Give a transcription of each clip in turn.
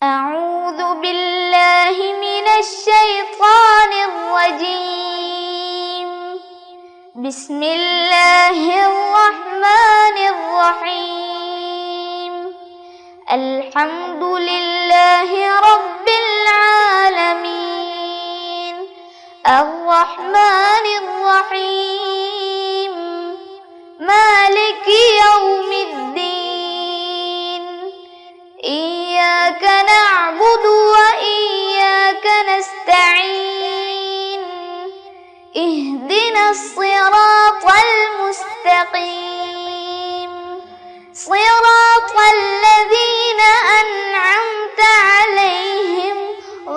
أعوذ بالله من الشيطان الرجيم. بسم الله الرحمن الرحيم. الحمد لله رب العالمين. الرحمن الرحيم. مالك يوم الدين. إياك نعبد وإياك نستعين. اهدنا الصراط المستقيم. صراط الذين أنعمت عليهم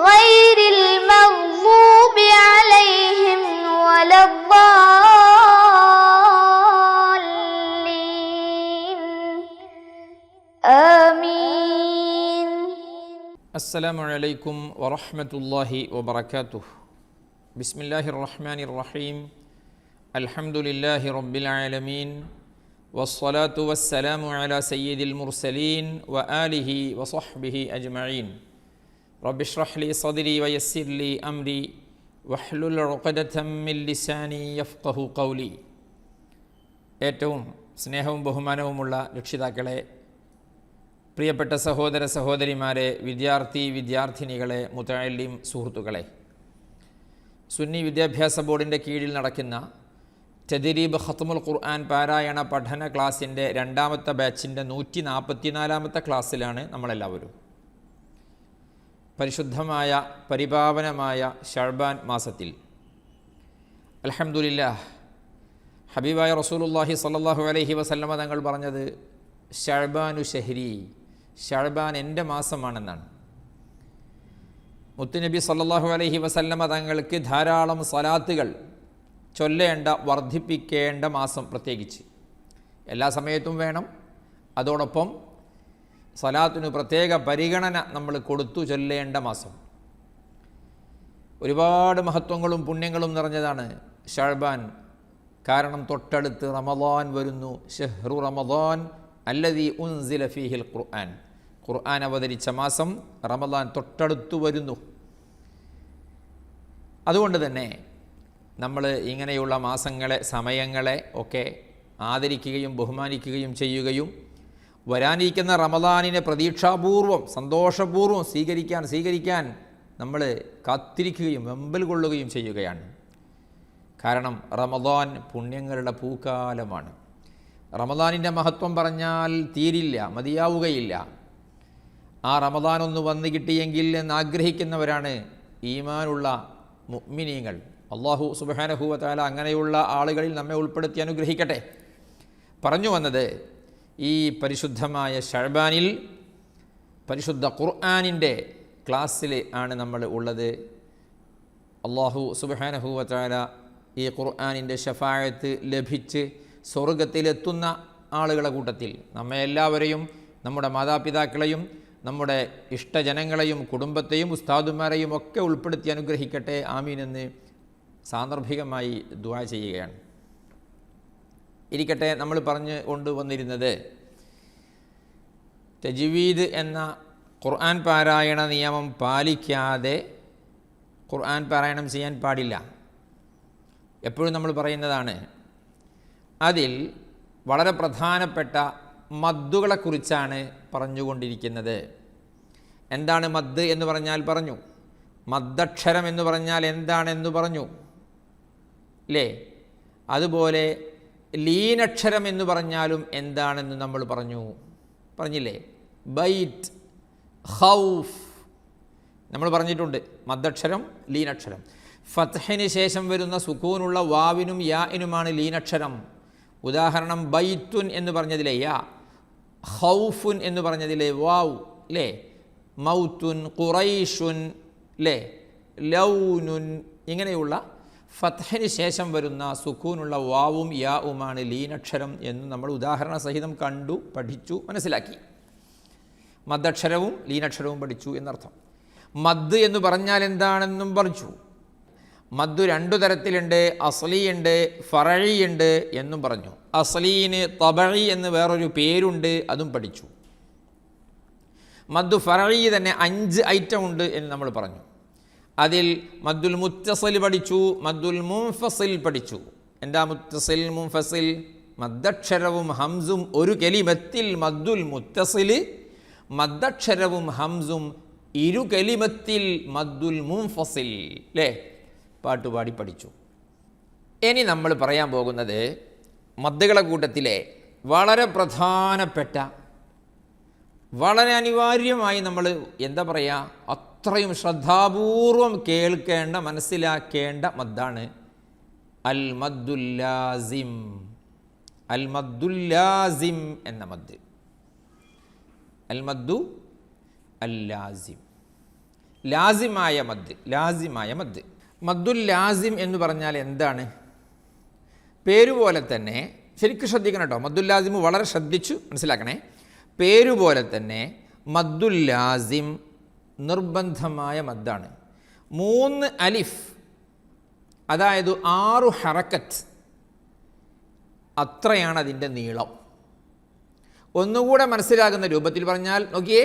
غير المغضوب عليهم ولا الضالين. آمين. السلام عليكم ورحمة الله وبركاته. بسم الله الرحمن الرحيم. الحمد لله رب العالمين، والصلاة والسلام على سيد المرسلين وآله وصحبه أجمعين. رب اشرح لي صدري ويسر لي أمري واحلل عقدة من لساني يفقه قولي. ഏറ്റവും സ്നേഹവും ബഹുമാനവുമുള്ള രക്ഷിതാക്കളെ, പ്രിയപ്പെട്ട സഹോദര സഹോദരിമാരെ, വിദ്യാർത്ഥിനികളെ, മുതഅല്ലിം സുഹൃത്തുക്കളെ, സുന്നി വിദ്യാഭ്യാസ ബോർഡിൻ്റെ കീഴിൽ നടക്കുന്ന തദ്രീബ് ഖത്മുൽ ഖുർആൻ പാരായണ പഠന ക്ലാസിൻ്റെ രണ്ടാമത്തെ ബാച്ചിൻ്റെ 144-ാമത്തെ ക്ലാസ്സിലാണ് നമ്മളെല്ലാവരും. പരിശുദ്ധമായ പരിപാവനമായ ശഅബാൻ മാസത്തിൽ അൽഹംദുലില്ലാഹ് ഹബീബായ റസൂലുള്ളാഹി സ്വല്ലല്ലാഹു അലൈഹി വസല്ലമ തങ്ങൾ പറഞ്ഞത് ശഅബാനു ശഹ്രി, ശഅബാൻ എൻ്റെ മാസമാണെന്നാണ്. മുത്തുനബി സല്ലല്ലാഹു അലൈഹി വസല്ലമ തങ്ങൾക്ക് ധാരാളം സ്വലാത്തുകൾ ചൊല്ലേണ്ട, വർദ്ധിപ്പിക്കേണ്ട മാസം. പ്രത്യേകിച്ച് എല്ലാ സമയത്തും വേണം. അതോടൊപ്പം സ്വലാത്തിനു പ്രത്യേക പരിഗണന നമ്മൾ കൊടുത്തു ചൊല്ലേണ്ട മാസം. ഒരുപാട് മഹത്വങ്ങളും പുണ്യങ്ങളും നിറഞ്ഞതാണ് ശഅബാൻ. കാരണം തൊട്ടടുത്ത് റമദാൻ വരുന്നു. ഷഹ്റു റമദാൻ അല്ലദീ ഉൻസില ഫീഹിൽ ഖുർആൻ. ഖുർആൻ അവതരിച്ച മാസം റമദാൻ തൊട്ടടുത്തു വരുന്നു. അതുകൊണ്ട് തന്നെ നമ്മൾ ഇങ്ങനെയുള്ള മാസങ്ങളെ, സമയങ്ങളെ ഒക്കെ ആദരിക്കുകയും ബഹുമാനിക്കുകയും ചെയ്യുകയും വരാനിരിക്കുന്ന റമദാനിനെ പ്രതീക്ഷാപൂർവം സന്തോഷപൂർവ്വം സ്വീകരിക്കാൻ നമ്മൾ കാത്തിരിക്കുകയും വെമ്പൽ കൊള്ളുകയും ചെയ്യുകയാണ്. കാരണം റമദാൻ പുണ്യങ്ങളുടെ പൂക്കാലമാണ്. റമദാനിൻ്റെ മഹത്വം പറഞ്ഞാൽ തീരില്ല, മതിയാവുകയില്ല. ആ റമദാൻ ഒന്ന് വന്നു കിട്ടിയെങ്കിൽ എന്നാഗ്രഹിക്കുന്നവരാണ് ഈമാനുള്ള മുഅ്മിനീങ്ങൾ. അല്ലാഹു സുബ്ഹാനഹു വ തആല അങ്ങനെയുള്ള ആളുകളിൽ നമ്മെ ഉൾപ്പെടുത്തി അനുഗ്രഹിക്കട്ടെ. പറഞ്ഞു വന്നത്, ഈ പരിശുദ്ധമായ ശഅബാനിൽ പരിശുദ്ധ ഖുർആനിൻ്റെ ക്ലാസ്സിൽ ആണ് നമ്മൾ ഉള്ളത്. അല്ലാഹു സുബ്ഹാനഹു വ തആല ഈ ഖുർആനിൻ്റെ ശഫാഅത്ത് ലഭിച്ച് സ്വർഗത്തിലെത്തുന്ന ആളുകളുടെ കൂട്ടത്തിൽ നമ്മെ എല്ലാവരെയും, നമ്മുടെ മാതാപിതാക്കളെയും, നമ്മുടെ ഇഷ്ടജനങ്ങളെയും, കുടുംബത്തെയും, ഉസ്താദുമാരെയും ഒക്കെ ഉൾപ്പെടുത്തി അനുഗ്രഹിക്കട്ടെ. ആമീൻ എന്ന് സാന്ദർഭികമായി ദുആ ചെയ്യുകയാണ്. ഇരിക്കട്ടെ, നമ്മൾ പറഞ്ഞു കൊണ്ടുവന്നിരുന്നത് തജ്വീദ് എന്ന ഖുർആൻ പാരായണ നിയമം പാലിക്കാതെ ഖുർആൻ പാരായണം ചെയ്യാൻ പാടില്ല. എപ്പോഴും നമ്മൾ പറയുന്നതാണ്. അതിൽ വളരെ പ്രധാനപ്പെട്ട മദ്ദുകളെക്കുറിച്ചാണ് പറഞ്ഞുകൊണ്ടിരിക്കുന്നത്. എന്താണ് മദ് എന്ന് പറഞ്ഞാൽ പറഞ്ഞു. മദ്ദക്ഷരം എന്ന് പറഞ്ഞാൽ എന്താണെന്ന് പറഞ്ഞു, അല്ലേ? അതുപോലെ ലീനക്ഷരം എന്ന് പറഞ്ഞാലും എന്താണെന്ന് നമ്മൾ പറഞ്ഞില്ലേ? ബൈറ്റ്, ഖൗഫ് നമ്മൾ പറഞ്ഞിട്ടുണ്ട്. മദ്ദക്ഷരം, ലീനക്ഷരം. ഫത്ഹിന് ശേഷം വരുന്ന സുക്കൂനുള്ള വാവിനും യാഇനുമാണ് ലീനക്ഷരം. ഉദാഹരണം ബൈത്തുൻ എന്ന് പറഞ്ഞതിലെ യാ, ഖൗഫുൻ എന്ന് പറഞ്ഞതിലെ വാവ്, അല്ലേ? മൗത്തുൻ, ഖുറൈഷുൻ, അല്ലേ? ലൗനുൻ, ഇങ്ങനെയുള്ള ഫത്ഹിന് ശേഷം വരുന്ന സുക്കൂനുള്ള വാവും യാവുമാണ് ലീനക്ഷരം എന്ന് നമ്മൾ ഉദാഹരണ സഹിതം കണ്ടു, പഠിച്ചു, മനസ്സിലാക്കി. മദ്ദക്ഷരവും ലീനക്ഷരവും പഠിച്ചു എന്നർത്ഥം. മദ് എന്ന് പറഞ്ഞാൽ എന്താണെന്നും പഠിച്ചു. മദ്ദു രണ്ടു തരത്തിലുണ്ട്, അസ്ലിയുണ്ട്, ഫറഇയുണ്ട് എന്നും പറഞ്ഞു. അസ്ലീന് തബഈ എന്ന് വേറൊരു പേരുണ്ട്, അതും പഠിച്ചു. മദ്ദു ഫറഈ തന്നെ 5 ഐറ്റം ഉണ്ട് എന്ന് നമ്മൾ പറഞ്ഞു. അതിൽ മദ്ദുൽ മുത്തസിൽ പഠിച്ചു, മദ്ദുൽ മുൻഫസിൽ പഠിച്ചു. എന്താ മുത്തസിൽ മുൻഫസിൽ? മദ്ദക്ഷരവും ഹംസും ഒരു കലിമത്തിൽ. മദ്ദുൽ മുത്തസിൽ മദ്ദക്ഷരവും ഹംസും ഇരു കലിമത്തിൽ. മദ്ദുൽ മുൻഫസിൽ അല്ലേ? പാട്ടുപാടി പഠിച്ചു. ഇനി നമ്മൾ പറയാൻ പോകുന്നത് മദ്ദുകളെ കൂട്ടത്തിലെ വളരെ പ്രധാനപ്പെട്ട, വളരെ അനിവാര്യമായി നമ്മൾ എന്താ പറയുക, അത്രയും ശ്രദ്ധാപൂർവം കേൾക്കേണ്ട, മനസ്സിലാക്കേണ്ട മദ്ദാണ് അൽ മദ്ദുൽ ലാസിം. അൽ മദ്ദുൽ ലാസിം എന്ന മദ്. അൽ മദ്ദു അൽ ലാസിം, ലാസിമായ മദ്. ലാസിമായ മദ്. മദ്ദുൽ ലാസിം എന്ന് പറഞ്ഞാൽ എന്താണ്? പേരുപോലെ തന്നെ, ശരിക്കും ശ്രദ്ധിക്കണം കേട്ടോ, മദ്ദുൽ ലാസിം വളരെ ശ്രദ്ധിച്ചു മനസ്സിലാക്കണേ. പേരുപോലെ തന്നെ മദ്ദുൽ ലാസിം നിർബന്ധമായ മദ്ദാണ്. 3 അലിഫ്, അതായത് 6 ഹറക്കത്ത്, അത്രയാണ് അതിൻ്റെ നീളം. ഒന്നുകൂടെ മനസ്സിലാകുന്ന രൂപത്തിൽ പറഞ്ഞാൽ നോക്കിയേ,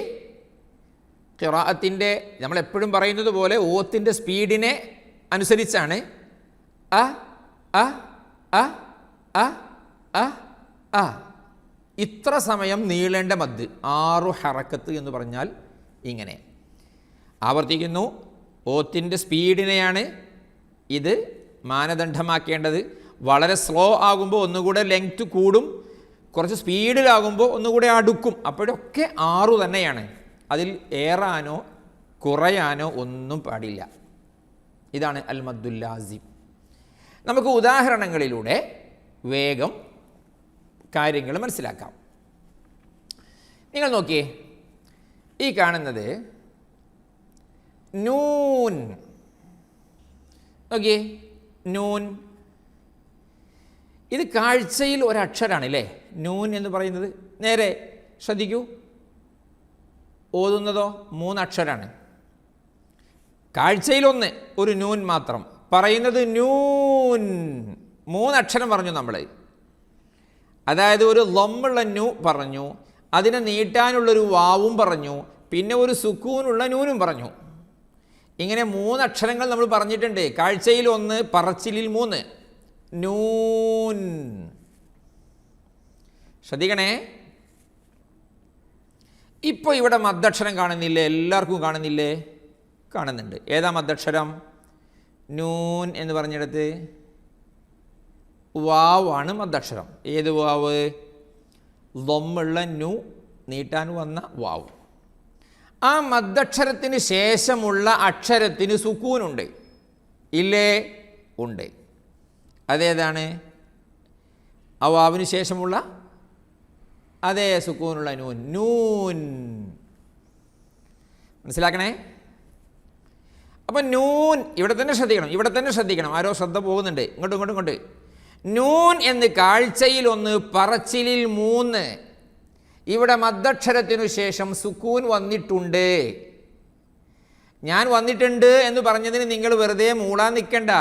ഖിറാഅത്തിൻ്റെ നമ്മളെപ്പോഴും പറയുന്നത് പോലെ ഓത്തിൻ്റെ സ്പീഡിനെ അനുസരിച്ചാണ് അ അ അ അ അ അ ഇത്ര സമയം നീളേണ്ട മദ്. 6 ഹറക്കത്ത് എന്ന് പറഞ്ഞാൽ ഇങ്ങനെ ആവർത്തിക്കുന്നു. ഓത്തിൻ്റെ സ്പീഡിനെയാണ് ഇത് മാനദണ്ഡമാക്കേണ്ടത്. വളരെ സ്ലോ ആകുമ്പോൾ ഒന്നുകൂടെ ലെങ്ത് കൂടും, കുറച്ച് സ്പീഡിലാകുമ്പോൾ ഒന്നുകൂടെ അടുക്കും. അപ്പോഴൊക്കെ 6 തന്നെയാണ്. അതിൽ ഏറാനോ കുറയാനോ ഒന്നും പാടില്ല. ഇതാണ് അൽ മദ്ദുൽ ലാസിം. നമുക്ക് ഉദാഹരണങ്ങളിലൂടെ വേഗം കാര്യങ്ങൾ മനസ്സിലാക്കാം. നിങ്ങൾ നോക്കിയേ, ഈ കാണുന്നത് നൂൻ. നോക്കിയേ, നൂൻ. ഇത് കാഴ്ചയിൽ ഒരക്ഷരാണ് അല്ലേ നൂൻ എന്ന് പറയുന്നത്. നേരെ ശ്രദ്ധിക്കൂ, ഓതുന്നതോ 3 അക്ഷരാണ്. കാഴ്ചയിൽ ഒരു നൂൻ മാത്രം, പറയുന്നത് നൂൻ. 3 അക്ഷരം പറഞ്ഞു നമ്മൾ. അതായത് ഒരു ലമ്മുള്ള നൂ പറഞ്ഞു, അതിനെ നീട്ടാനുള്ളൊരു വാവും പറഞ്ഞു, പിന്നെ ഒരു സുക്കൂനുള്ള നൂനും പറഞ്ഞു. ഇങ്ങനെ 3 അക്ഷരങ്ങൾ നമ്മൾ പറഞ്ഞിട്ടുണ്ട്. കാഴ്ചയിൽ 1, പറച്ചിലിൽ 3. നൂൻ. ശ്രദ്ധിക്കണേ. ഇപ്പോൾ ഇവിടെ മദ്ദക്ഷരം കാണുന്നില്ലേ? എല്ലാവർക്കും കാണുന്നില്ലേ? കാണുന്നുണ്ട്. ഏതാ മദ്ദക്ഷരം? നൂൻ എന്ന് പറഞ്ഞിടത്ത് വാവാണ് മദ്ദക്ഷരം. ഏത് വാവ്? ലമ്മുള്ള നു, നീട്ടാൻ വന്ന വാവ്. ആ മദ്ദക്ഷരത്തിന് ശേഷമുള്ള അക്ഷരത്തിന് സുക്കൂനുണ്ട് ഇല്ലേ? ഉണ്ട്. അതേതാണ്? ആ വാവിന് ശേഷമുള്ള അതേ സുക്കൂനുള്ള നൂൻ. നൂൻ. മനസ്സിലാക്കണേ. അപ്പം നൂൻ ഇവിടെ തന്നെ ശ്രദ്ധിക്കണം, ഇവിടെ തന്നെ ശ്രദ്ധിക്കണം. ആരോ ശ്രദ്ധ പോകുന്നുണ്ട്. ഇങ്ങോട്ട്. നൂൻ എന്ന് കാഴ്ചയിൽ 1, പറച്ചിലിൽ 3. ഇവിടെ മദ്ദക്ഷരത്തിനു ശേഷം സുക്കൂൻ വന്നിട്ടുണ്ട്. ഞാൻ വന്നിട്ടുണ്ട് എന്ന് പറഞ്ഞതിന് നിങ്ങൾ വെറുതെ മൂളാൻ നിൽക്കണ്ട.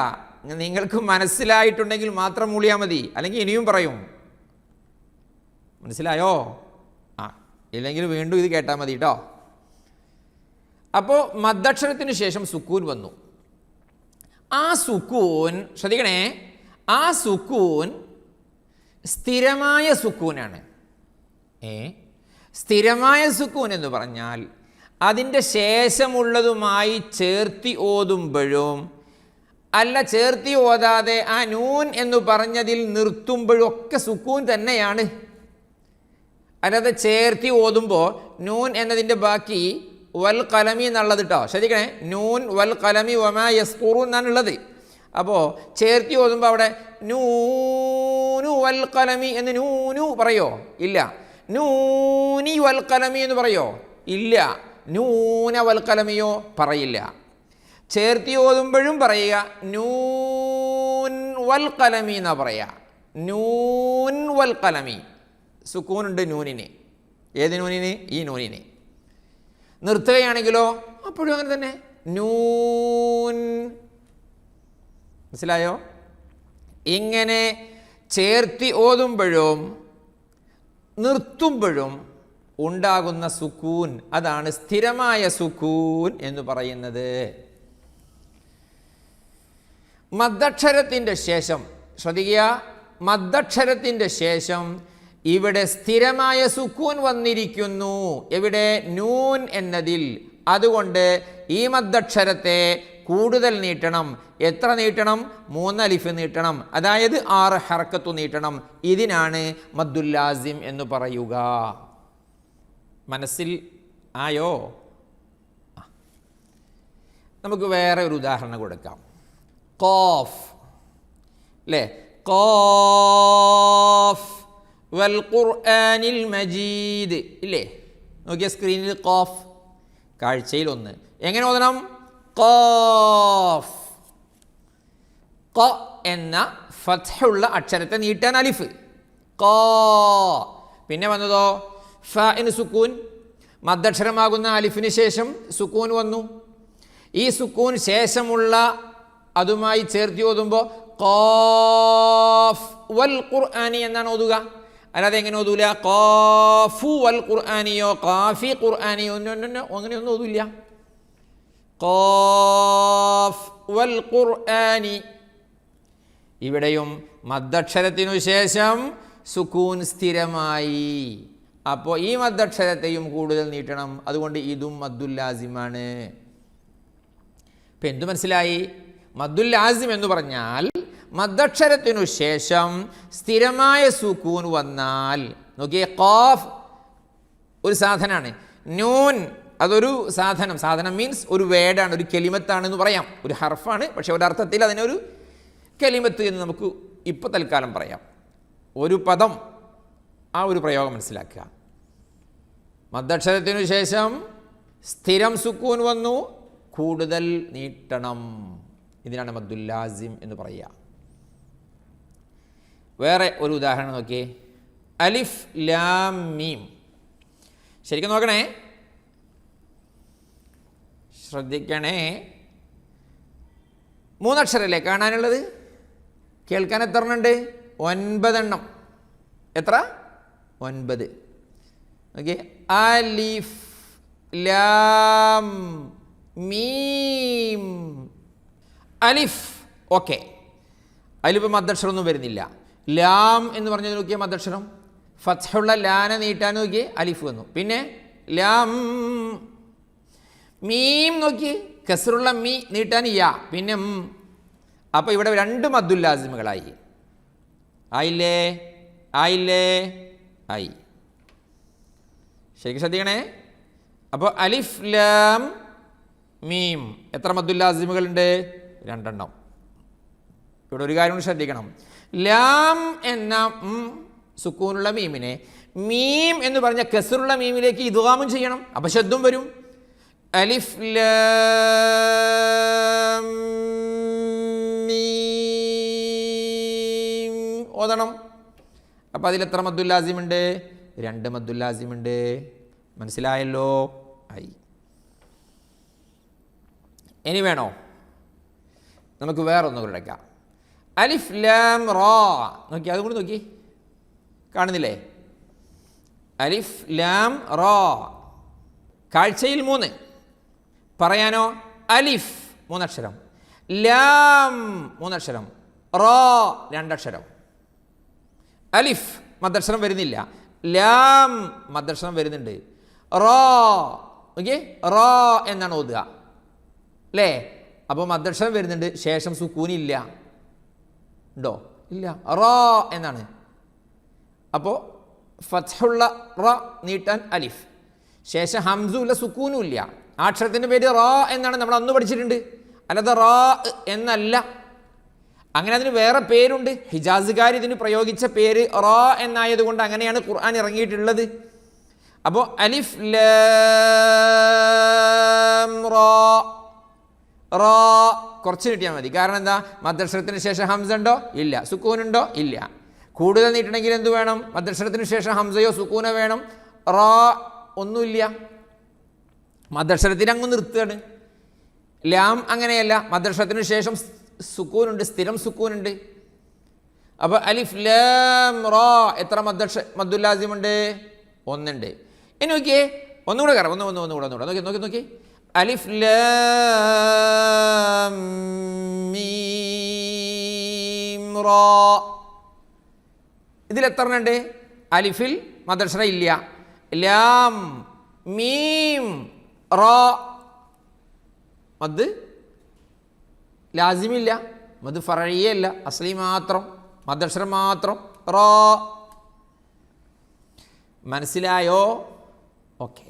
നിങ്ങൾക്ക് മനസ്സിലായിട്ടുണ്ടെങ്കിൽ മാത്രം മൂളിയാൽ മതി, അല്ലെങ്കിൽ ഇനിയും പറയും. മനസ്സിലായോ? ഇല്ലെങ്കിൽ വീണ്ടും ഇത് കേട്ടാൽ മതി കേട്ടോ. അപ്പോൾ മദ്ദക്ഷരത്തിന് ശേഷം സുക്കൂൻ വന്നു. ആ സുക്കൂൻ ശ്രദ്ധിക്കണേ, ആ സുക്കൂൻ സ്ഥിരമായ സുക്കൂനാണ്. സ്ഥിരമായ സുക്കൂൻ എന്ന് പറഞ്ഞാൽ അതിൻ്റെ ശേഷമുള്ളതുമായി ചേർത്തി ഓതുമ്പോഴും അല്ല ചേർത്തി ഓതാതെ ആ നൂൻ എന്ന് പറഞ്ഞതിൽ നിർത്തുമ്പോഴൊക്കെ സുക്കൂൻ തന്നെയാണ്. അല്ലാതെ ചേർത്തി ഓതുമ്പോൾ നൂൻ എന്നതിൻ്റെ ബാക്കി വൽ കലമി എന്നുള്ളത് കേട്ടോ. ശ്രദ്ധിക്കണേ, നൂൻ വൽ കലമി വമാ യസ്കുറൂൻ എന്നാണുള്ളത്. അപ്പോൾ ചേർത്തി ഓതുമ്പോൾ അവിടെ നൂനു വൽ കലമി എന്ന് നൂനു പറയോ? ഇല്ല. നൂനി വൽ കലമി എന്ന് പറയോ? ഇല്ല. നൂന വൽ കലമിയോ? പറയില്ല. ചേർത്തി ഓതുമ്പോഴും പറയുക നൂൻ വൽ കലമി എന്നാ പറയുക. നൂൻ വൽ കലമി. സുക്കൂനുണ്ട് നൂനിന്. ഏത് നൂനിന്? ഈ നൂനിന്. നിർത്തുകയാണെങ്കിലോ അപ്പോഴും അങ്ങനെ തന്നെ, നൂൻ. മനസ്സിലായോ? ഇങ്ങനെ ചേർത്തി ഓതുമ്പോഴും നിർത്തുമ്പോഴും ഉണ്ടാകുന്ന സുക്കൂൻ, അതാണ് സ്ഥിരമായ സുക്കൂൻ എന്ന് പറയുന്നത്. മദ്ദക്ഷരത്തിൻ്റെ ശേഷം ശ്രദ്ധിക്കുക, മദ്ദക്ഷരത്തിൻ്റെ ശേഷം ഇവിടെ സ്ഥിരമായ സുക്കൂൻ വന്നിരിക്കുന്നു. എവിടെ? നൂൻ എന്നതിൽ. അതുകൊണ്ട് ഈ മദ്ദക്ഷരത്തെ കൂടുതൽ നീട്ടണം. എത്ര നീട്ടണം? 3 അലിഫ് നീട്ടണം, അതായത് 6 ഹർക്കത്തു നീട്ടണം. ഇതിനാണ് മദ്ദുൽ ലാസിം എന്ന് പറയുക. മനസ്സിൽ ആയോ? നമുക്ക് വേറെ ഒരു ഉദാഹരണം കൊടുക്കാം. ഖാഫ് അല്ലേ? ഖാഫ് വൽ ഖുർആനിൽ മജീദ് ഇല്ലേ? നോക്കിയ സ്ക്രീനിൽ ഖാഫ്, കാഴ്ചയിൽ 1. എങ്ങനെ ഓതണം? ഖാഫ്. ഖ എന്ന ഫത്ഹുള്ള അക്ഷരത്തെ നീട്ടാൻ അലിഫ്. ഖാ. പിന്നെ വന്നതോ? ഫഇന് സുക്കൂൻ. മദ്ദക്ഷരമാകുന്ന അലിഫിന് ശേഷം സുക്കൂൻ വന്നു. ഈ സുക്കൂൻ ശേഷമുള്ള അതുമായി ചേർത്തി ഓതുമ്പോൾ ഖാഫ് വൽ ഖുർആനി എന്നാണ് ഓതുക. അല്ലാതെ എങ്ങനെ ഓതൂല? ഖാഫു വൽ ഖുർആനിയോ ഖാഫി ഖുർആനിയോ അങ്ങനെയൊന്നും ഓതൂല്ല. ഖാഫ് വൽ ഖുർആനി. ഇവിടെയും മദ്ദക്ഷരത്തിനു ശേഷം സുക്കൂൻ സ്ഥിരമായി. അപ്പോൾ ഈ മദ്ദക്ഷരത്തെയും കൂടുതൽ നീട്ടണം. അതുകൊണ്ട് ഇതും മദ്ദുൽ ലാസിമാണ്. ഇപ്പം എന്തു മനസ്സിലായി? മദ്ദുൽ ലാസിം എന്ന് പറഞ്ഞാൽ മദ്ദക്ഷരത്തിനു ശേഷം സ്ഥിരമായ സുക്കൂൻ വന്നാൽ, നോക്കിയേ, ഖാഫ് ഒരു സാധനമാണ്, നൂൻ അതൊരു സാധനം. സാധനം മീൻസ് ഒരു വേർഡാണ്, ഒരു കെലിമത്താണെന്ന് പറയാം. ഒരു ഹർഫാണ്, പക്ഷെ ഒരർത്ഥത്തിൽ അതിനൊരു കെലിമത്ത് എന്ന് നമുക്ക് ഇപ്പോൾ തൽക്കാലം പറയാം. ഒരു പദം, ആ ഒരു പ്രയോഗം മനസ്സിലാക്കുക. മദ്ദക്ഷരത്തിനു ശേഷം സ്ഥിരം സുക്കൂൻ വന്നു, കൂടുതൽ നീട്ടണം. ഇതിനാണ് മദ്ദുൽ ലാസിം എന്ന് പറയുക. വേറെ ഒരു ഉദാഹരണം നോക്കിയേ. അലിഫ് ലാം മീം. ശരിക്കും നോക്കണേ, ശ്രദ്ധിക്കണേ. 3 അക്ഷരമല്ലേ കാണാനുള്ളത്? കേൾക്കാൻ എത്ര എണ്ണമുണ്ട്? 9 എണ്ണം. എത്ര? 9. ഓക്കെ. അലിഫ് ലാം മീം. അലിഫ്, ഓക്കെ. അതിലിപ്പോൾ മദ്ദക്ഷരമൊന്നും വരുന്നില്ല. ലാം എന്ന് പറഞ്ഞത് നോക്കിയ മദ്ദക്ഷരം, ഫത്ഹുള്ള ലാന നീട്ടാൻ നോക്കി അലിഫ് വന്നു. പിന്നെ ലാം. മീം നോക്കി, കസ്റുള്ള മീ നീട്ടാൻ യാ, പിന്നെ അപ്പോൾ ഇവിടെ 2 മദ്ദുൽ ലാസിമുകളായി. ആയില്ലേ? ആയില്ലേ? ആയി. ശരിക്കും ശ്രദ്ധിക്കണേ. അപ്പോൾ അലിഫ് ലാം മീം എത്ര മദ്ദുൽ ലാസിമുകളുണ്ട്? 2 എണ്ണം. ഇവിടെ ഒരു കാര്യം ശ്രദ്ധിക്കണം. ലാം എന്ന സുക്കൂനുള്ള മീമിനെ മീം എന്ന് പറഞ്ഞ കസ്റുള്ള മീമിലേക്ക് ഇദ്ഗാമും ചെയ്യണം. അപ്പോൾ ശബ്ദം വരും. അലിഫ് ലാം മീം ഓതണം. അപ്പോൾ അതിലെത്ര മദ്ദുൽ ലാസിമുണ്ട്? 2 മദ്ദുൽ ലാസിമുണ്ട്. മനസ്സിലായല്ലോ? ആയി. ഇനി വേണോ? നമുക്ക് വേറൊന്നും എടുക്കാം. അലിഫ് ലാം റാ. നോക്കി, അതും കൂടി നോക്കി, കാണുന്നില്ലേ? അലിഫ് ലാം റാ. കാഴ്ചയിൽ 3, പറയാനോ? അലിഫ് 3 അക്ഷരം, ലാം 3 അക്ഷരം, റാ 2 അക്ഷരം. അലിഫ് മദ്ദക്ഷരം വരുന്നില്ല, ലാം മദ്ദക്ഷരം വരുന്നുണ്ട്. റാ ഓക്കെ, റാ എന്നാണ് ഓതുക അല്ലേ? അപ്പോൾ മദ്ദക്ഷരം വരുന്നുണ്ട്, ശേഷം സുക്കൂനില്ല. ഉണ്ടോ? ഇല്ല. റാ എന്നാണ്. അപ്പോൾ ഫത്ഹുള്ള റ നീട്ടാൻ അലിഫ്, ശേഷം ഹംസുല്ല സുക്കൂനും ഇല്ല. ആ അക്ഷരത്തിൻ്റെ പേര് റാ എന്നാണ്, നമ്മൾ അന്ന് പഠിച്ചിട്ടുണ്ട്. അല്ലാതെ റാ എന്നല്ല. അങ്ങനെ അതിന് വേറെ പേരുണ്ട്. ഹിജാസുകാർ ഇതിന് പ്രയോഗിച്ച പേര് റാ എന്നായതുകൊണ്ട് അങ്ങനെയാണ് ഖുർആൻ ഇറങ്ങിയിട്ടുള്ളത്. അപ്പോൾ അലിഫ് ലാം റാ, റാ കുറച്ച് കിട്ടിയാൽ മതി. കാരണം എന്താ? മദ്ദക്ഷരത്തിന് ശേഷം ഹംസ ഉണ്ടോ? ഇല്ല. സുക്കൂനുണ്ടോ? ഇല്ല. കൂടുതൽ നീട്ടണമെങ്കിൽ എന്ത് വേണം? മദ്ദക്ഷരത്തിന് ശേഷം ഹംസയോ സുക്കൂനോ വേണം. റാ ഒന്നുമില്ല, മദ്ദക്ഷരത്തിന് അങ്ങ് നിർത്തുകയാണ്. ലാം അങ്ങനെയല്ല, മദ്ദക്ഷരത്തിന് ശേഷം സുക്കൂനുണ്ട്, സ്ഥിരം സുക്കൂനുണ്ട്. അപ്പോൾ അലിഫ് ലാം റാ എത്ര മദ്ദുൽ ലാസിമുണ്ട്? 1 ഉണ്ട്. ഇനി നോക്കിയേ, ഒന്നുകൂടെ കയറാം, ഒന്നുകൂടെ നോക്കി അലിഫ് ലാം മീം റാ. ഇതിൽ എത്ര ഉണ്ട്? അലിഫിൽ മദ്ദക്ഷര ഇല്ല, ലാം മീം റാ മദ് ലാസിമില്ല, മദ് ഫറഇയ്യല്ല, അസ്ലി മാത്രം, മദ്ദക്ഷരം മാത്രം റാ. മനസ്സിലായോ? ഓക്കെ.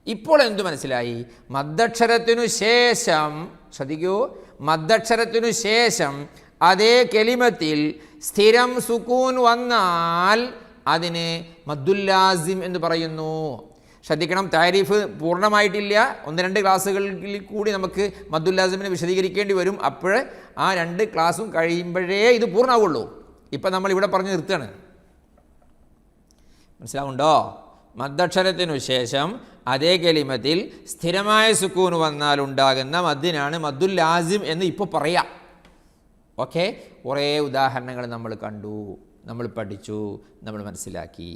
ഇപ്പോൾ എന്തു മനസ്സിലായി? മദ്ദക്ഷരത്തിനു ശേഷം ശ്രദ്ധിക്കൂ, മദ്ദക്ഷരത്തിനു ശേഷം അതേ കെലിമത്തിൽ സ്ഥിരം സുക്കൂൻ വന്നാൽ അതിന് മദ്ദുൽ ലാസിം എന്ന് പറയുന്നു. ശ്രദ്ധിക്കണം, താരീഫ് പൂർണ്ണമായിട്ടില്ല. 1-2 ക്ലാസ്സുകളിൽ കൂടി നമുക്ക് മദ്ദുൽ ലാസിമിനെ വിശദീകരിക്കേണ്ടി വരും. അപ്പോൾ ആ 2 ക്ലാസ്സും കഴിയുമ്പോഴേ ഇത് പൂർണ്ണമാവുള്ളൂ. ഇപ്പം നമ്മൾ ഇവിടെ പറഞ്ഞ് നിർത്തുകയാണ്. മനസ്സിലാവുണ്ടോ? മദ്ദക്ഷരത്തിനു ശേഷം അതേ കലിമത്തിൽ സ്ഥിരമായ സുക്കൂൻ വന്നാൽ ഉണ്ടാകുന്ന മദ്ദിനാണ് മദ്ദുൽ ലാസിം എന്ന് ഇപ്പോൾ പറയാം. ഓക്കെ, കുറേ ഉദാഹരണങ്ങൾ നമ്മൾ കണ്ടു, നമ്മൾ പഠിച്ചു, നമ്മൾ മനസ്സിലാക്കി.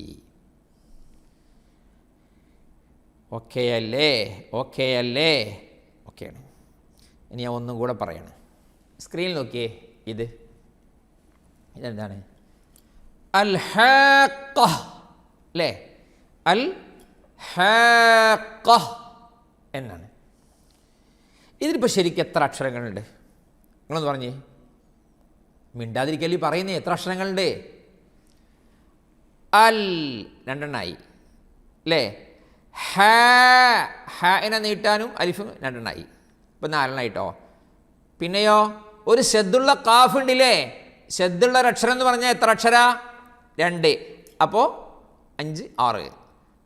ഓക്കെ അല്ലേ? ഓക്കെയാണ്. ഇനി ഞാൻ ഒന്നും കൂടെ പറയണം. സ്ക്രീനിൽ നോക്കിയേ, ഇതെന്താണ്? അൽ ഹാഖ അല്ലേ? അൽ ഹാഖ എന്നാണ്. ഇതിലിപ്പോൾ ശരിക്കും എത്ര അക്ഷരങ്ങളുണ്ട്? നിങ്ങളൊന്ന് പറഞ്ഞേ. മിണ്ടാതിരിക്കല് പറയുന്നേ, എത്ര അക്ഷരങ്ങളുണ്ട്? അൽ 2 എണ്ണമായി അല്ലേ? ഹാ നീട്ടാനും അലിഫ് 2 എണ്ണമായി, ഇപ്പം 4 എണ്ണമായിട്ടോ. പിന്നെയോ ഒരു ശദ്ദുള്ള കാഫ് ഉണ്ടില്ലേ? ശദ്ദുള്ള ഒരു അക്ഷരം എന്ന് പറഞ്ഞാൽ എത്ര അക്ഷര? 2. അപ്പോൾ 5, 6.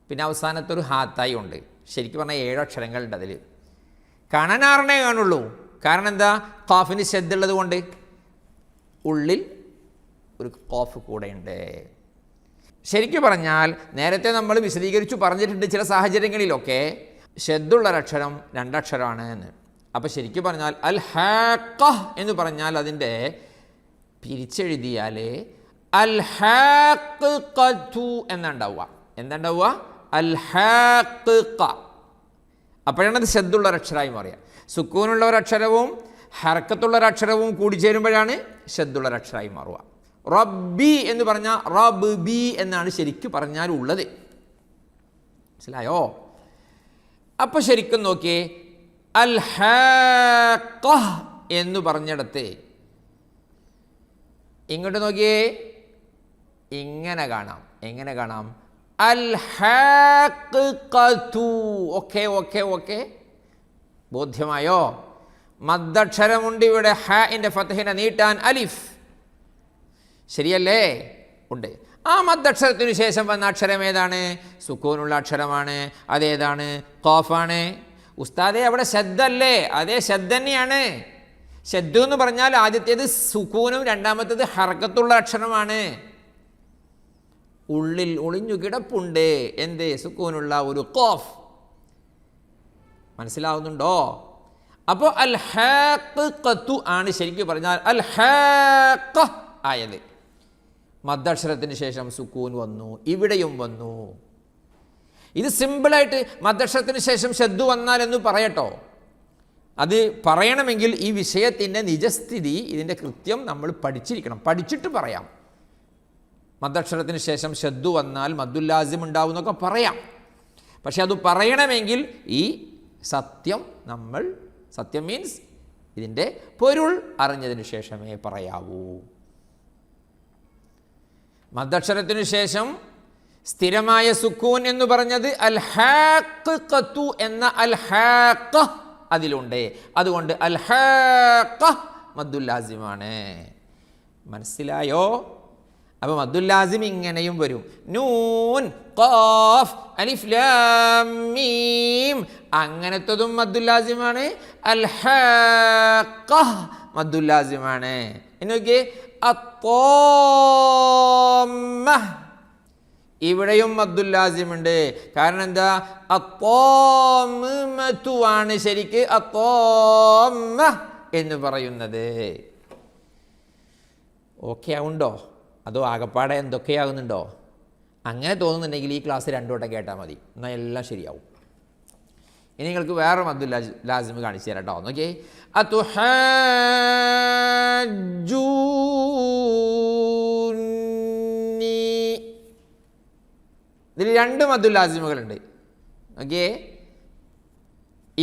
പിന്നെ അവസാനത്തൊരു ഹാത്തായി ഉണ്ട്. ശരിക്കും പറഞ്ഞാൽ 7 അക്ഷരങ്ങളുണ്ട് അതിൽ. കാണാൻ 6 കാണുള്ളൂ. കാരണം എന്താ? കാഫിന് ശദ്ദുള്ളത് കൊണ്ട് ഉള്ളിൽ ഒരു ഖാഫ് കൂടെയുണ്ട്. ശരിക്കും പറഞ്ഞാൽ നേരത്തെ നമ്മൾ വിശദീകരിച്ചു പറഞ്ഞിട്ടുണ്ട് ചില സാഹചര്യങ്ങളിലൊക്കെ ശദ്ദുള്ളൊരക്ഷരം 2 അക്ഷരമാണ് എന്ന്. അപ്പോൾ ശരിക്കും പറഞ്ഞാൽ അൽ ഹാഖ എന്ന് പറഞ്ഞാൽ അതിൻ്റെ പിരിച്ചെഴുതിയാൽ അൽ ഹാഖഖതു എന്നുണ്ടാവുക. എന്താണ്ടാവുക? അൽ ഹാഖഖ. അപ്പോഴാണ് അത് ശദ്ദുള്ളൊരക്ഷരമായി മാറുക. സുക്കൂനുള്ള ഒരക്ഷരവും ഹർക്കത്തുള്ളൊരക്ഷരവും കൂടി ചേരുമ്പോഴാണ് ശദ്ദുള്ളൊരക്ഷരമായി മാറുക. റബ്ബി എന്ന് പറഞ്ഞാൽ റബ് ബി എന്നാണ് ശരിക്കും പറഞ്ഞാൽ ഉള്ളത്. മനസ്സിലായോ? അപ്പോൾ ശരിക്കും നോക്കിയേ, അൽ ഹാഖ എന്ന് പറഞ്ഞിടത്ത് ഇങ്ങോട്ട് നോക്കിയേ, ഇങ്ങനെ കാണാം. എങ്ങനെ കാണാം? അൽ ഹാഖഖതു. ഓക്കെ, ബോധ്യമായോ? മദ്ദക്ഷരമുണ്ട് ഇവിടെ. ഹാഇൻ്റെ ഫത്ഹിനെ നീട്ടാൻ അലിഫ്, ശരിയല്ലേ? ഉണ്ട്. ആ മദ്ദക്ഷരത്തിനു ശേഷം വന്ന അക്ഷരം ഏതാണ്? സുക്കൂനുള്ള അക്ഷരമാണ്. അതേതാണ്? ഖാഫാണ്. ഉസ്താദെ അവിടെ ശദ്ദല്ലേ? അതേ ശദ്ദന്നെയാണ്. ശദ്ദു എന്ന് പറഞ്ഞാൽ ആദ്യത്തേത് സുക്കൂനും രണ്ടാമത്തേത് ഹർക്കത്തുള്ള അക്ഷരമാണ്. ഉള്ളിൽ ഒളിഞ്ഞു കിടപ്പുണ്ട് എന്ത്? സുക്കൂനുള്ള ഒരു ഖാഫ്. മനസ്സിലാവുന്നുണ്ടോ? അപ്പോൾ അൽ ഹാഖഖതു ആണ് ശരിക്കും പറഞ്ഞാൽ അൽ ഹാഖ ആയത്. മദ്ദക്ഷരത്തിന് ശേഷം സുക്കൂൻ വന്നു, ഇവിടെയും വന്നു. ഇത് സിമ്പിളായിട്ട് മദ്ദക്ഷരത്തിന് ശേഷം ശദ്ദു വന്നാൽ എന്ന് പറയട്ടോ. അത് പറയണമെങ്കിൽ ഈ വിഷയത്തിൻ്റെ നിജസ്ഥിതി, ഇതിൻ്റെ കൃത്യം നമ്മൾ പഠിച്ചിരിക്കണം. പഠിച്ചിട്ട് പറയാം. മദ്ദക്ഷരത്തിന് ശേഷം ശദ്ദു വന്നാൽ മദ്ദുൽ ലാസിം ഉണ്ടാവും എന്നൊക്കെ പറയാം. പക്ഷെ അത് പറയണമെങ്കിൽ ഈ സത്യം മീൻസ് ഇതിൻ്റെ പൊരുൾ അറിഞ്ഞതിന് ശേഷമേ പറയാവൂ. മദ്ദക്ഷരത്തിനു ശേഷം സ്ഥിരമായ സുക്കൂൻ എന്ന് പറഞ്ഞത് അൽ ഹാഖഖതു എന്ന അൽ ഹാഖ അതിലുണ്ട്. അതുകൊണ്ട് അൽ ഹാഖ മദ്ദുൽ ലാസിമാണ്. മനസ്സിലായോ? അപ്പോൾ മദ്ദുൽ ലാസിം ഇങ്ങനെയും വരും. നൂൻ ഖാഫ് അലിഫ് ലാം മീം അങ്ങനത്തതും മദ്ദുൽ ലാസിമാണ്. അൽ ഹാഖ മദ്ദുൽ ലാസിമാണ്. എന്നൊക്കെ അത്താമ്മ ഇവിടെയും മദ്ദുൽ ലാസിമുണ്ട്. കാരണം എന്താ? അത്താമ്മതു ആണ് ശരിക്ക് അത്താമ്മ എന്ന് പറയുന്നത്. ഓക്കെ ആവുണ്ടോ? അതോ ആകപ്പാടെ എന്തൊക്കെയാകുന്നുണ്ടോ? അങ്ങനെ തോന്നുന്നുണ്ടെങ്കിൽ ഈ ക്ലാസ് 2 വട്ടം കേട്ടാൽ മതി, എന്നാൽ എല്ലാം ശരിയാവും. ഇനി നിങ്ങൾക്ക് വേറെ മദ്ദുൽ ലാസിം കാണിച്ചു തരാം കേട്ടോ. നോക്കിയേ, അതുഹാജൂനി. ഇതിൽ 2 മദ്ദുൽ ലാസിമുകളുണ്ട്. ഓക്കെ,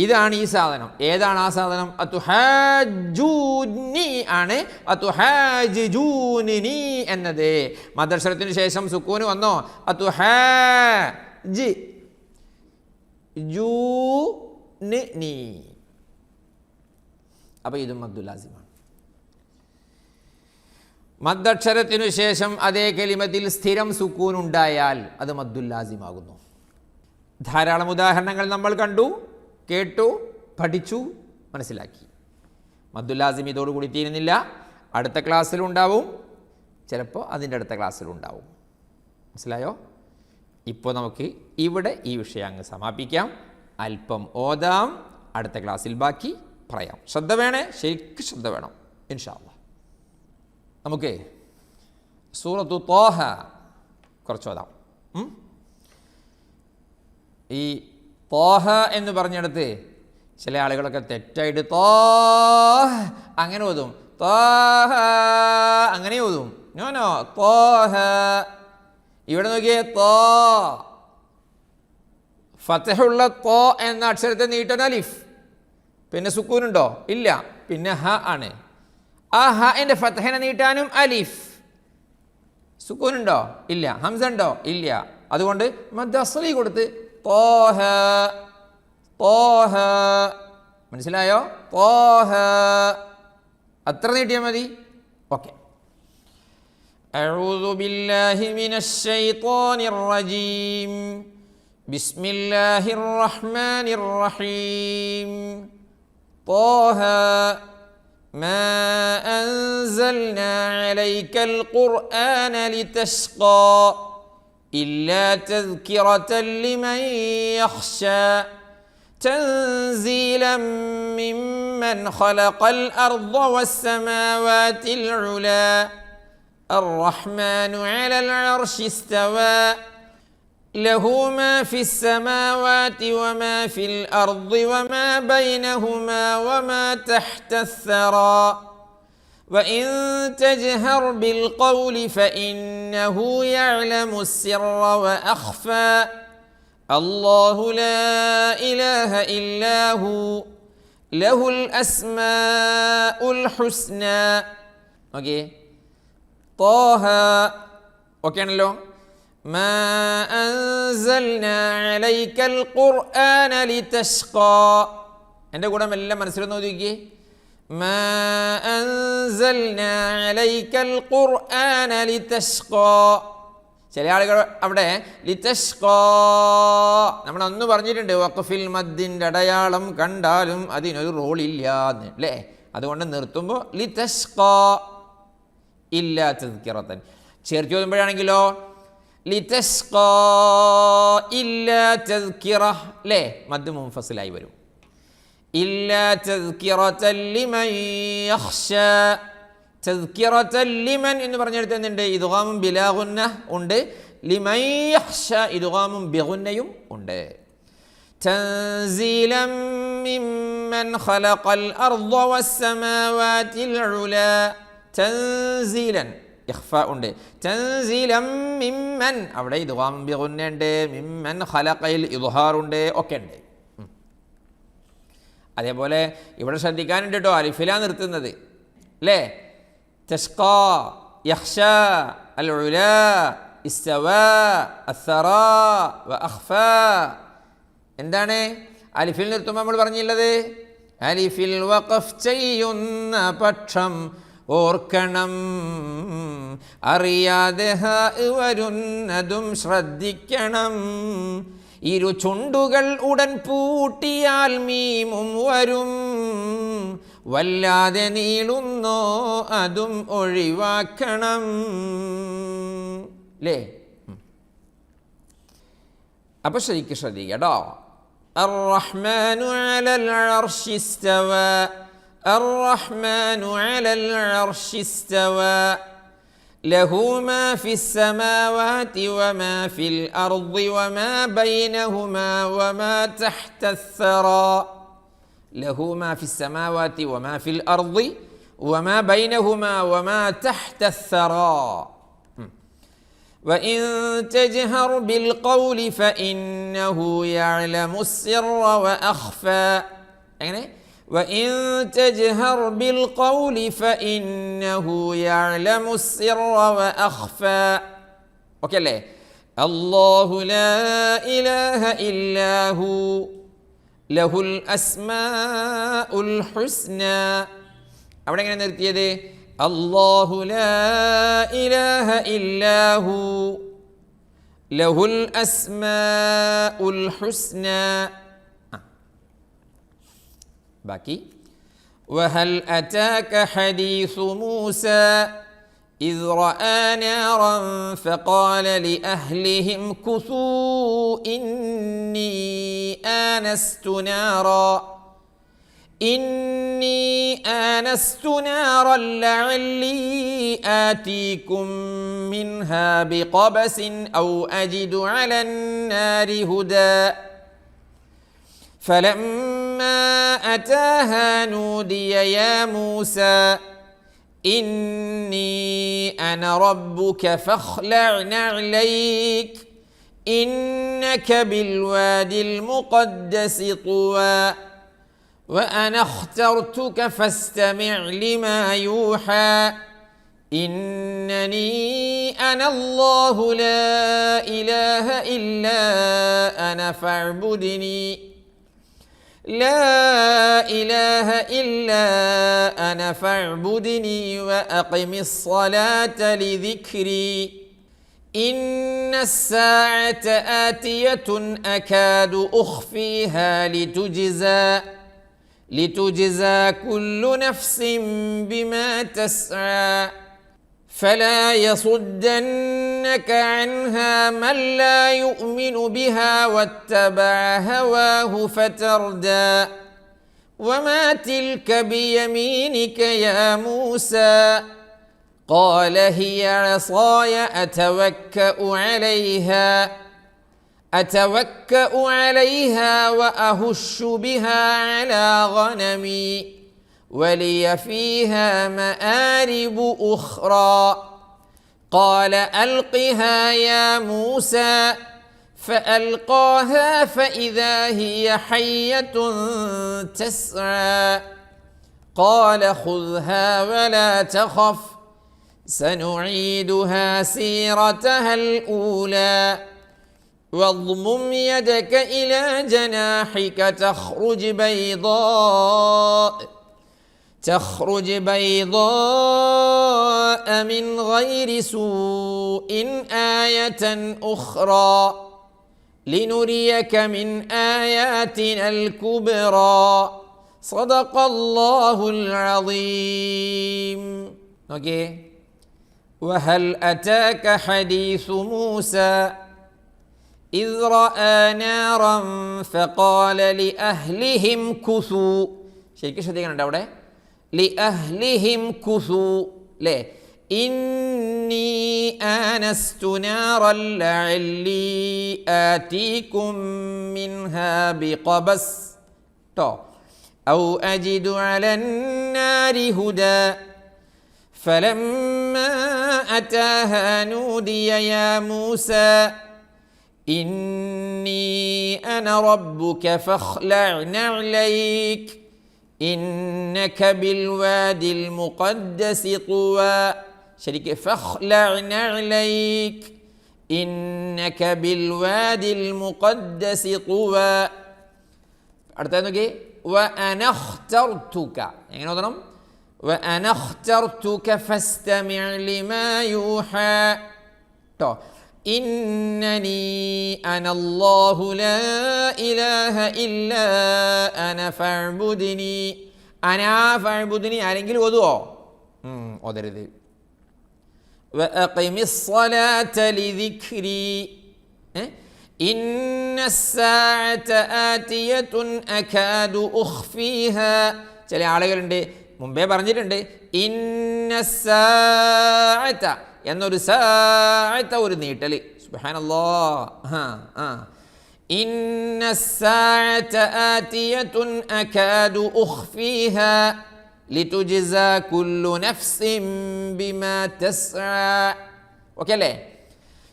ഇതാണ് ഈ സാധനം. ഏതാണ് ആ സാധനം? അതുഹാജൂനി ആണ്. അതുഹാജിജൂനി എന്നത് മദ്ദക്ഷരത്തിന് ശേഷം സുക്കൂന് വന്നോ? അതുഹാജ് ജൂനി. അപ്പോൾ ഇതും മദ്ദുൽ ലാസിമാണ്. മദ്ദക്ഷരത്തിനു ശേഷം അതേ കലിമത്തിൽ സ്ഥിരം സുക്കൂൻ ഉണ്ടായാൽ അത് മദ്ദുൽ ലാസിമാകുന്നു. ധാരാളം ഉദാഹരണങ്ങൾ നമ്മൾ കണ്ടു, കേട്ടു, പഠിച്ചു, മനസ്സിലാക്കി. മദ്ദുൽ ലാസിം ഇതോടുകൂടി തീരുന്നില്ല. അടുത്ത ക്ലാസ്സിലുണ്ടാവും, ചിലപ്പോൾ അതിൻ്റെ അടുത്ത ക്ലാസ്സിലുണ്ടാവും. മനസ്സിലായോ? ഇപ്പോൾ നമുക്ക് ഇവിടെ ഈ വിഷയം അങ്ങ് സമാപിക്കാം. അല്പം ഓതാം, അടുത്ത ക്ലാസ്സിൽ ബാക്കി പറയാം. ശ്രദ്ധ വേണേ, ശരിക്കും ശ്രദ്ധ വേണം ഇൻഷാ അല്ലാഹ്. നമുക്ക് സൂറത്തു ത്വാഹ കുറച്ച് ഓതാം. ഈ ത്വാഹ എന്ന് പറഞ്ഞിടത്ത് ചില ആളുകളൊക്കെ തെറ്റായിട്ട് അങ്ങനെ ഓതും, ത്വാഹ അങ്ങനെ ഓതും. നോ, ത്വാഹ. ഇവിടെ നോക്കിയേ, ഫതഹുള്ള തോ എന്ന അക്ഷരത്തെ നീട്ടൻ അലിഫ്. പിന്നെ സുക്കൂനുണ്ടോ? ഇല്ല. പിന്നെ ഹ ആണ്. ആ ഹ എൻ്റെ ഫതഹനെ നീട്ടാനും അലിഫ്. സുക്കൂനുണ്ടോ? ഇല്ല. ഹംസ ഉണ്ടോ? ഇല്ല. അതുകൊണ്ട് മദ് അസ്ലി കൊടുത്ത് ത്വാഹ, ത്വാഹ. മനസ്സിലായോ? ത്വാഹ അത്ര നീട്ടിയാൽ മതി. ഓക്കെ. أعوذ بالله من الشيطان الرجيم. بسم الله الرحمن الرحيم. طه ما أنزلنا عليك القرآن لتشقى إلا تذكرة لمن يخشى تنزيلا ممن خلق الأرض والسماوات العلى الرحمن على العرش استوى له ما في السماوات وما في الأرض وما بينهما وما تحت الثرى وإن تجهر بالقول فإنه يعلم السر وأخفى الله لا إله إلا هو له الأسماء الحسنى. ഓക്കെ, طه ഓക്കെ ആണല്ലോ. ما أنزلنا عليك القرآن لتشقى. എൻ്റെ കൂടെ എല്ലാം മനസ്സിലൊന്ന് നോക്കിയേ. ما أنزلنا عليك القرآن لتشقى. ചില ആളുകൾ അവിടെ ലിതഷ്ഖാ നമ്മൾ അന്ന് പറഞ്ഞിട്ടുണ്ട്, വഖഫിൽ മദ്ദിൻ്റെ അടയാളം കണ്ടാലും അതിനൊരു റോളില്ല എന്ന് അല്ലേ. അതുകൊണ്ട് നിർത്തുമ്പോൾ ലിതഷ്ഖാ ഇല്ലാ തദ്കിറതൻ. ചേർത്ത് ചോദിക്കുമ്പോഴാണെങ്കിലോ ലിതഷ്ഖാ ഇല്ലാ തദ്കിറ അല്ലേ, മദ് മുൻഫസിലായി വരും. ഇല്ലാ തദ്കിറതൻ ലിമൻ യഖ്ശാ. തദ്കിറതൻ ലിമൻ എന്ന് പറഞ്ഞെടുത്ത് എന്തുണ്ട്? ഇദ്ഗാമും ബിലാ ഗുന്ന ഉണ്ട്. ലിമൻ യഖ്ശാ ഇദ്ഗാമും ബിഗുന്നയും ഉണ്ട്. തൻസീലൻ മിമ്മൻ ഖലഖൽ അർദ വസ്സമാവാതിൽ ഉലാ. തൻസീലൻ ഇഖ്ഫാ ഉണ്ട്. തൻസീലൻ മിമ്മൻ അവിടെ ഇദ്ഗാമും ബിഗുന്ന ഉണ്ട്. മിമ്മൻ ഖലഖൽ ഇദ്ഹാർ ഉണ്ട്, ഒക്കെ ഉണ്ട്. അതേപോലെ ഇവിടെ ശ്രദ്ധിക്കാനുണ്ട് കേട്ടോ, അലിഫിലാ നിർത്തുന്നത് അല്ലേ. തഷ്ഖാ, യഖ്ശാ, അൽ ഉലാ, ഇസ്തവാ, അസ്സറാ വ അഖ്ഫാ. എന്താണ് അലിഫിൽ നിർത്തുമ്പോൾ നമ്മൾ പറഞ്ഞിട്ടുള്ളത്? അലിഫിൽ വഖഫ് ചെയ്യുന്ന പക്ഷം ഓർക്കണം, അറിയാതെ ഹ വരുന്നതും ശ്രദ്ധിക്കണം. ഇരു ചുണ്ടുകൾ ഉടൻ പൂട്ടിയാൽ മീമും വരും, വല്ലാതെ നീളുന്നോ അതും ഒഴിവാക്കണം അല്ലേ. അപ്പൊ ശരിക്കും ശ്രദ്ധിക്കട്ടോ. അർറഹ്മാനു അലൽ അർശി ഇസ്തവാ. അർറഹ്മാനു അലൽ അർശി ഇസ്തവാ. ലഹു മാ ഫിസ്സമാവാതി വമാ ഫിൽ അർദി വമാ ബൈനഹുമാ വമാ തഹ്തസ്സറാ. ലഹു മാ ഫിസ്സമാവാതി വമാ ഫിൽ അർദി വമാ ബൈനഹുമാ വമാ തഹ്തസ്സറാ. وإن تجهر بالقول فإنه يعلم السر وأخفى. يعني وإن تجهر بالقول فإنه يعلم السر وأخفى. ഓക്കെ അല്ലേ? അല്ലാഹു ലാ ഇലാഹ ഇല്ലാ ഹു ലഹുൽ അസ്മാഉൽ ഹുസ്ന. അവിടെ എങ്ങനെ നിർത്തിയത്? അല്ലാഹു ലാ ഇലാഹ ഇല്ലാ ഹു ലഹുൽ അസ്മാഉൽ ഹുസ്ന. ബാക്കി വഹൽ അതാക ഹദീസു മൂസ ഇദ് റആ നാറൻ ഫഖാല ലിഅഹ്ലിഹിം കുസൂ ഇന്നി ആനസ്തു نارا لعلي آتيكم منها بقبس أو أجد على النار هدى فلما أتاها نودي يا موسى إني أنا ربك فاخلع نعليك إنك بالوادي المقدس طوى وأنا اخترتك فاستمع لما يوحى إنني أنا الله لا إله إلا أنا فاعبدني لا إله إلا أنا فاعبدني وأقم الصلاة لذكري إن الساعة آتية أكاد أخفيها لتجزى كل نفس بما تسعى فلا يصدنك عنها من لا يؤمن بها واتبع هواه فتردى وما تلك بيمينك يا موسى قال هي عصاي أتوكأ عليها وأهش بها على غنمي ولي فيها مآرب أخرى قال ألقها يا موسى فألقاها فإذا هي حية تسعى قال خذها ولا تخف سنعيدها سيرتها الأولى واضمم يدك إلى جناحك تخرج بيضاء من غير سوء آية أخرى لنريك من آياتنا الكبرى صدق الله العظيم. Okay. وهل أتاك حديث موسى إذ رأى نارا فقال لأهلهم كثوا. ശരിക്കും ശ്രദ്ധിക്കുന്നുണ്ട് അവിടെ لأهلهم كثوا ليه إني آنست نارا لعلي آتيكم منها بقبس أو أجد على النار هدى فلما أتاها نودي يا موسى إني أنا ربك فاخلع نعليك إنك بالوادي المقدس طوى. ശരിക്ക് فاخلع نعليك إنك بالوادي المقدس طوى. അടുത്തത് നോക്കി وأنا اخترتك. എങ്ങനെ ഓതണം? وأنا اخترتك فاستمع لما يوحى. إنني أنا الله لا إله إلا أنا فاعبدني. أنا فاعبدني ആരെങ്കിലും ഓതുവോ? ഓതരുത്. وأقم الصلاة لذكري إن الساعة آتية أكاد أخفيها. ചില ആളുകളുണ്ട് മുമ്പേ പറഞ്ഞിട്ടുണ്ട് ഇന്ന സാഅത എന്നൊരു സാഅത ഒരു നീട്ടൽ. സുബ്ഹാനല്ലാഹ്. ഇന്ന സാഅത ആതിയതുൻ അകാദു ഉഖ്ഫീഹാ ലിതുജ്സാ കുല്ലു നഫ്സിൻ ബിമാ തസ്ആ. ഓക്കേ അല്ലേ?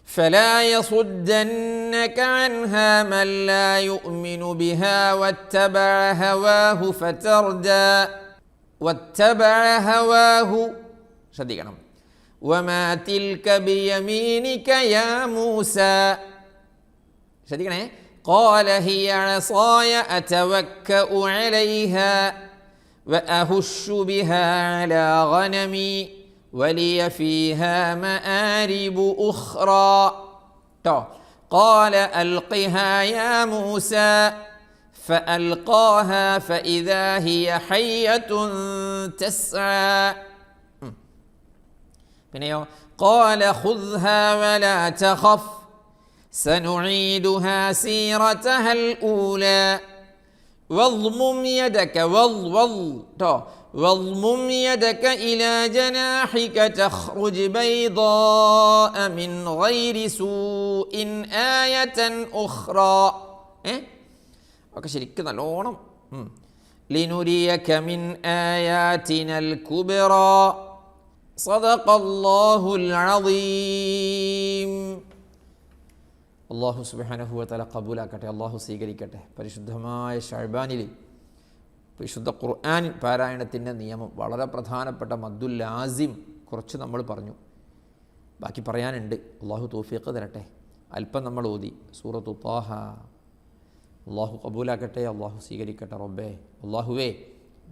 فلا يصدنك عنها من لا يؤمن بها واتبع هواه فتردى واتبع هواه. ശ്രദ്ധിക്കണം. وما تلك بيمينك يا موسى. ശ്രദ്ധിക്കണേ. قال هي عصاي أتوكأ عليها وأهش بها على غنمي വലിയ ഫീഹാ മആരിബു ഉഖ്റാ. قال ألقها يا موسى فألقاها فإذا هي حية تسعى. പിന്നെയോ قال خذها ولا تخف سنعيدها سيرتها الأولى واضمم يدك واضمم يدك إلى جناحك تخرج بيضاء من غير سوء آية أخرى. ഒക്കെ ശരിക്കും നല്ലോണം. لنريك من آياتنا الكبرى صدق الله العظيم. അല്ലാഹു സുബ്ഹാനഹു വ തആല ഖബൂലാക്കട്ടെ, അല്ലാഹു സ്വീകരിക്കട്ടെ. പരിശുദ്ധമായ ശഅബാനിൽ വിശുദ്ധ ഖുർആൻ പാരായണത്തിൻ്റെ നിയമം, വളരെ പ്രധാനപ്പെട്ട മദ്ദുൽ ലാസിം കുറച്ച് നമ്മൾ പറഞ്ഞു. ബാക്കി പറയാനുണ്ട്. അള്ളാഹു തൗഫീഖ് തരട്ടെ. അല്പം നമ്മൾ ഓതി സൂറത്തു ത്വാഹ. അള്ളാഹു കബൂലാക്കട്ടെ, അള്ളാഹു സ്വീകരിക്കട്ടെ. റബ്ബേ, അള്ളാഹുവേ,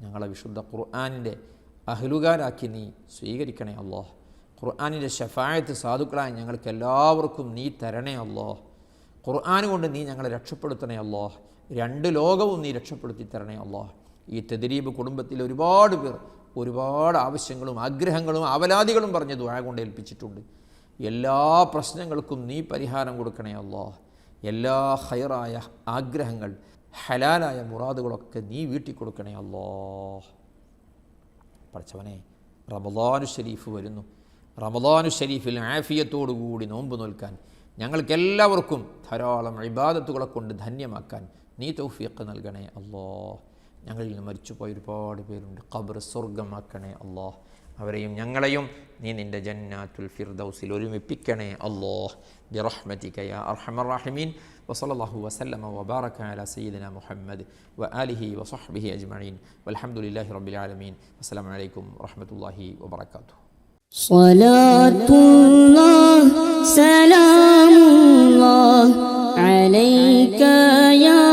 ഞങ്ങളെ വിശുദ്ധ ഖുർആനിൻ്റെ അഹ്ലുകാരാക്കി നീ സ്വീകരിക്കണേ അള്ളാഹ്. ഖുർആനിൻ്റെ ശഫായത്ത് സാധുക്കളായ ഞങ്ങൾക്ക് എല്ലാവർക്കും നീ തരണേ അള്ളാഹ്. ഖുർആൻ കൊണ്ട് നീ ഞങ്ങളെ രക്ഷപ്പെടുത്തണേ അള്ളാഹ്. രണ്ട് ലോകവും നീ രക്ഷപ്പെടുത്തി തരണേ അള്ളാഹ്. ഈ തദ്രീബ് കുടുംബത്തിൽ ഒരുപാട് പേർ ഒരുപാട് ആവശ്യങ്ങളും ആഗ്രഹങ്ങളും ആവലാദികളും പറഞ്ഞ് ദുആ കൊണ്ട് ഏൽപ്പിച്ചിട്ടുണ്ട്. എല്ലാ പ്രശ്നങ്ങൾക്കും നീ പരിഹാരം കൊടുക്കണേ അള്ളാഹ്. എല്ലാ ഖൈറായ ആഗ്രഹങ്ങൾ, ഹലാലായ മുറാദുകളൊക്കെ നീ വീട്ടിക്കൊടുക്കണേ അള്ളാഹ്. പഠിച്ചവനെ, റമളാനു ശരീഫ് വരുന്നു. റമളാനു ശരീഫിൽ ആഫിയത്തോടുകൂടി നോമ്പ് നോൽക്കാൻ ഞങ്ങൾക്കെല്ലാവർക്കും ധാരാളം ഇബാദത്തുകളെ കൊണ്ട് ധന്യമാക്കാൻ നീ തൗഫീഖ് നൽകണേ അല്ലാഹ്. ഞങ്ങളിൽ നിന്ന് മരിച്ചുപോയ ഒരുപാട് പേരുണ്ട്. ഖബർ സ്വർഗമാക്കണേ അല്ലാഹ്. അവരെയും ഞങ്ങളെയും നീ നിൻ്റെ ജന്നാത്തുൽ ഫിർദൗസിൽ ഒരുമിപ്പിക്കണേ അല്ലാഹ്. ബിറഹ്മതിക യാ അർഹമർ റഹീമീൻ. വസല്ലല്ലാഹു വസല്ലമ വബാറക അലാ സയ്യിദിനാ മുഹമ്മദ് വആലിഹി വസഹ്ബിഹി അജ്മഈൻ വൽഹംദുലില്ലാഹി റബ്ബിൽ ആലമീൻ. അസ്സലാമു അലൈക്കും വറഹ്മത്തുള്ളാഹി വബറകാതുഹു. സ്വലാത്തുല്ലാഹ് സലാമുല്ലാഹ് അലൈക യാ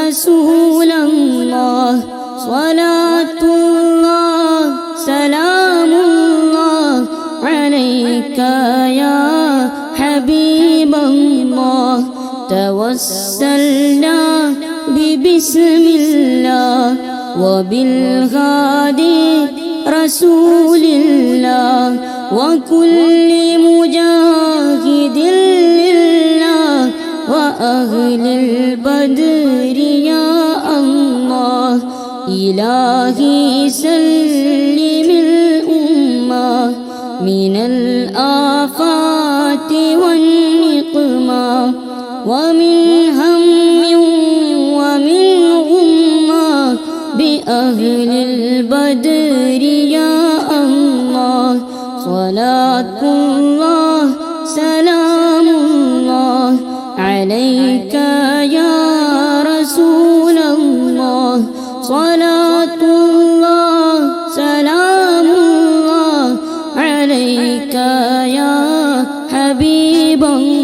റസൂലല്ലാഹ്. സ്വലാത്തുല്ലാഹ് സലാമുല്ലാഹ് അലൈക യാ ഹബീബല്ലാഹ്. തവസ്സൽനാ ബിബിസ്മില്ലാഹ് വബിൽഹാദി റസൂലില്ലാഹ് വകുല്ലി മുജാഹിദിൻ ലില്ലാഹ് വഅഹ്ലിൽ ബദ്രി യാ അല്ലാഹ്. ഇലാഹി സല്ലിമിൽ ഉമ്മ മിനൽ ആഫാതി വന്നിഖ്മ വമിൻ ഹമ്മിൻ വമിൻ ഗുമ്മ ബിഅഹ്ലിൽ ബദ്രി യാ അല്ലാഹ്. സ്വലാത്തുല്ലാഹ് സലാമുല്ലാഹ് അലൈക യാ റസൂലല്ലാഹ്. സ്വലാത്തുല്ലാഹ് സലാമുല്ലാഹ് അലൈക യാ ഹബീബല്ലാഹ്.